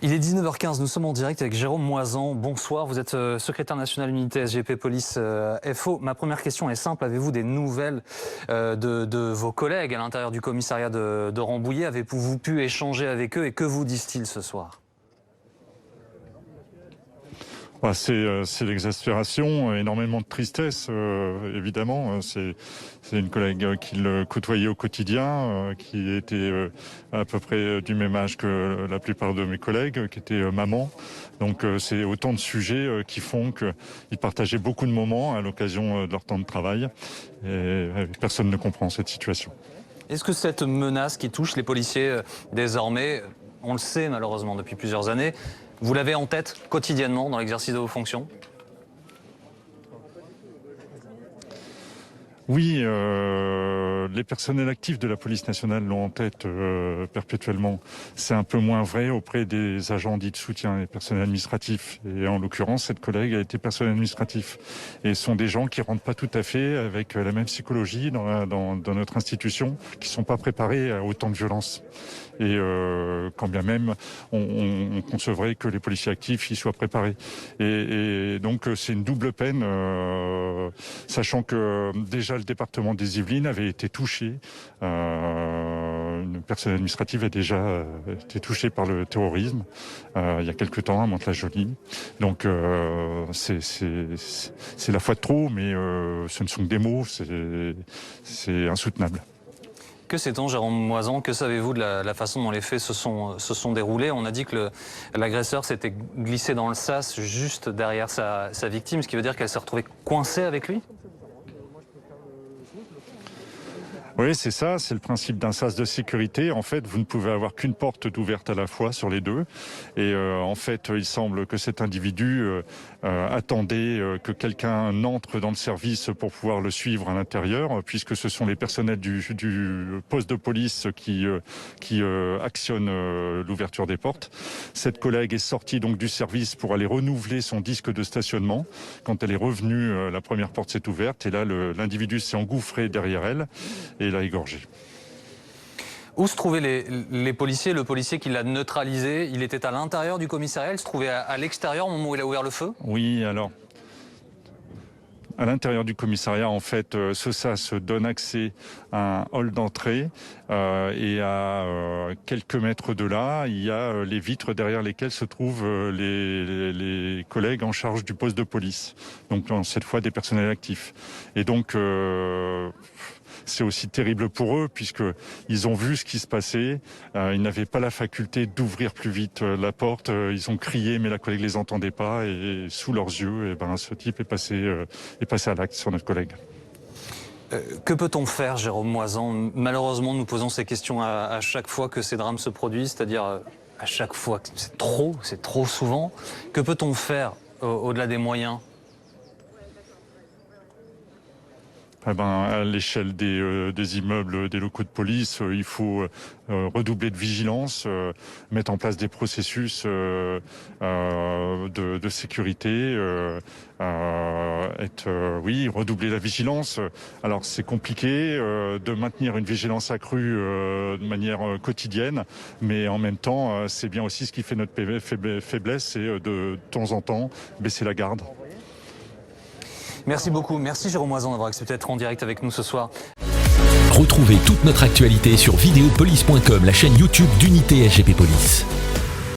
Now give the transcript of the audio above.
Il est 19h15, nous sommes en direct avec Jérôme Moisan. Bonsoir, vous êtes secrétaire national unité SGP Police FO. Ma première question est simple, avez-vous des nouvelles de vos collègues à l'intérieur du commissariat de Rambouillet? Avez-vous pu échanger avec eux et que vous disent-ils ce soir? C'est l'exaspération, énormément de tristesse, évidemment. C'est une collègue qu'il côtoyait au quotidien, qui était à peu près du même âge que la plupart de mes collègues, qui était maman. Donc c'est autant de sujets qui font qu'ils partageaient beaucoup de moments à l'occasion de leur temps de travail. Et personne ne comprend cette situation. Est-ce que cette menace qui touche les policiers désormais, on le sait malheureusement depuis plusieurs années, vous l'avez en tête quotidiennement dans l'exercice de vos fonctions? Oui, les personnels actifs de la police nationale l'ont en tête perpétuellement. C'est un peu moins vrai auprès des agents dits de soutien, les personnels administratifs. Et en l'occurrence, cette collègue a été personnel administratif. Et ce sont des gens qui rentrent pas tout à fait avec la même psychologie dans notre institution, qui sont pas préparés à autant de violence. Et quand bien même on concevrait que les policiers actifs y soient préparés. Et donc c'est une double peine, sachant que déjà le département des Yvelines avait été touché. Une personne administrative a déjà été touchée par le terrorisme il y a quelque temps à Mantes-la-Jolie. Donc c'est la fois de trop, mais ce ne sont que des mots, c'est insoutenable. Que sait-on, Jérôme Moisan? Que savez-vous de la façon dont les faits se sont déroulés? On a dit que l'agresseur s'était glissé dans le sas juste derrière sa victime, ce qui veut dire qu'elle s'est retrouvée coincée avec lui? Oui, c'est ça, c'est le principe d'un sas de sécurité. En fait, vous ne pouvez avoir qu'une porte ouverte à la fois sur les deux. Et en fait, il semble que cet individu attendait que quelqu'un entre dans le service pour pouvoir le suivre à l'intérieur, puisque ce sont les personnels du poste de police qui actionnent l'ouverture des portes. Cette collègue est sortie donc du service pour aller renouveler son disque de stationnement. Quand elle est revenue, la première porte s'est ouverte et là, l'individu s'est engouffré derrière elle et l'a égorgé. Où se trouvaient les policiers? Le policier qui l'a neutralisé, il était à l'intérieur du commissariat, il se trouvait à l'extérieur au moment où il a ouvert le feu? Oui, alors, à l'intérieur du commissariat, en fait, ce sas donne accès à un hall d'entrée et à quelques mètres de là, il y a les vitres derrière lesquelles se trouvent les collègues en charge du poste de police. Donc, cette fois, des personnels actifs. Et donc, c'est aussi terrible pour eux puisqu'ils ont vu ce qui se passait. Ils n'avaient pas la faculté d'ouvrir plus vite la porte. Ils ont crié mais la collègue les entendait pas et sous leurs yeux, ce type est passé à l'acte sur notre collègue. Que peut-on faire, Jérôme Moisan? Malheureusement, nous posons ces questions à chaque fois que ces drames se produisent, c'est-à-dire à chaque fois. C'est trop souvent. Que peut-on faire au-delà des moyens? À l'échelle des immeubles, des locaux de police, il faut redoubler de vigilance, mettre en place des processus de sécurité, redoubler la vigilance. Alors c'est compliqué de maintenir une vigilance accrue de manière quotidienne, mais en même temps, c'est bien aussi ce qui fait notre faiblesse, c'est de temps en temps baisser la garde. Merci beaucoup. Merci Jérôme Moisan d'avoir accepté d'être en direct avec nous ce soir. Retrouvez toute notre actualité sur videopolice.com, la chaîne YouTube d'Unité SGP Police.